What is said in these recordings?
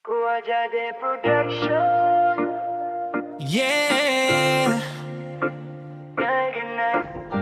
Kuwajade Production. Yeah!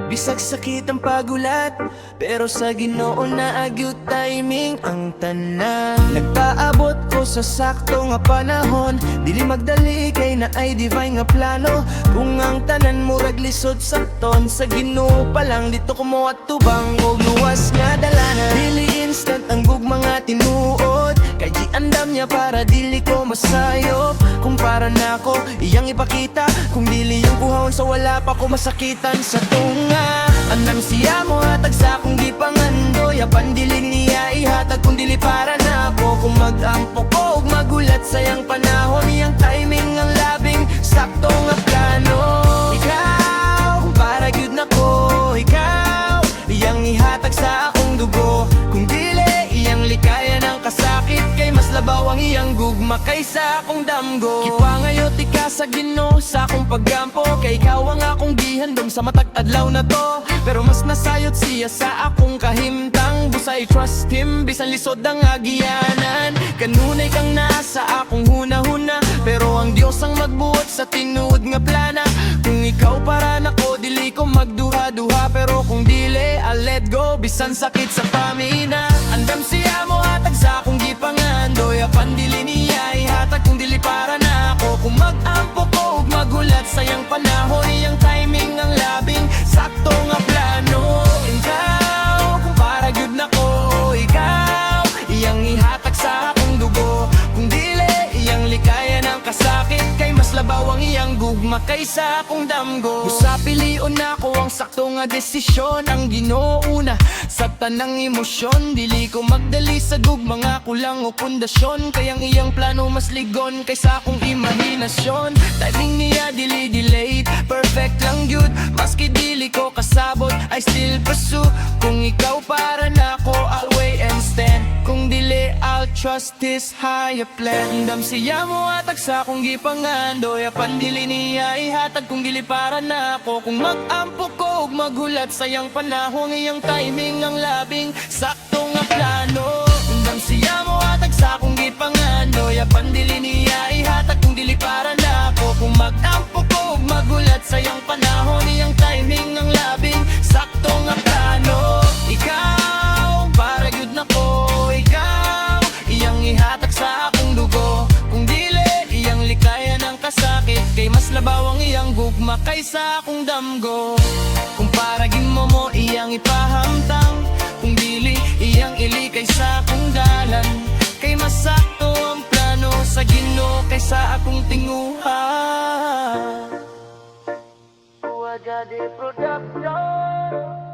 Bisag sakit ang pagulat, pero sa Ginoo na agyud timing ang tanan. Nagpaabot ko sa sakto nga panahon, dili magdali kay na ay divine nga plano. Kung ang tanan murag lisod sakton, sa Ginoo pa lang dito ko mo atubang og luwas nga dalanan. Dili instant ang gugma nga tinuod, kay di andam niya para dili ko masayop. Kung para nako iyang ipakita, kung dili yung kuhawon sa wala pa ko masakitan sa tunga. Anam siya mo hatag sa akong gipangandoy, apan dili niya ihatag kung dili para nako. Kung mag-ampo ko ug magulat sayang panahon, iyang timing ang labing sakto nga plano. Ikaw kung para gyud nako, ikaw iyang ihatag sa akong dugo. Kung dili iyang likaya ng kasakit, kay mas labaw ang iyang gugma kaysa akong damgo. Kipangayot ika sa Ginoo sa akong paggampo, kay ikaw ang akong gihandom sa matag adlaw na to. Pero mas nasayot siya sa akong kahimtang, busay trust him bisan lisod ang agianan. Kanunay kang nasa akong hunahuna, pero ang Dios ang magbuot sa tinuod nga plana. Kung ikaw para nako dili ko magduha-duha, pero kung dili I'll let go bisan sakit sa pamina. Andam siya mo hatag sa akong gipangandoy, apan dili niya ihatag kung dili para nako. Kung mag-ampo ko ug magulat sayang panahon, iyang timing ang labing sakto nga plano. Ikaw kung para gyud nako, ikaw iyang ihatag sa akong dugo. Kung dili iyang likaya ng kasakit, kay mas labaw ang iyang gugma kaysa akong damgo. Usa pilion nako ang sakto nga desisyon, ang Ginoo una sa tanang emosyon. Dili ko magdali sa gugma nga kulang o pundasyon, kay ang iyang plano mas ligon kaysa akong imahinasyon. Timing niya dili delayed, perfect lang yun. Maski dili ko kasabot, I still pursue. Kung ikaw para nako, I'll wait and stand. Kung dili, I'll trust His higher plan. Dam siya mo hatag sa akong gipangandoy, apan dili niya ihatag kung dili para nako. Kung mag-ampo ko ug magulat sayang panahon, iyang timing ang labing sakto nga plano. Dam siya mo hatag sa akong gipangandoy, apan dili niya ihatag kung dili para nako. Kung mag-ampo ko ug magulat sayang panahon, iyang timing ang labing sakto nga plano. Ikaw para gyud nako, ikaw iyang ihatag sa akong dugo. Kung dili iyang likaya ng kasakit, kay mas labaw ang iyang gugma kaysa akong damgo. Kung para gimo mo iyang ipahamtang, kung dili iyang ilikay sa akong dalan, kay mas sakto ang plano sa Ginoo kaysa akong tinguha. Kuwajade Production.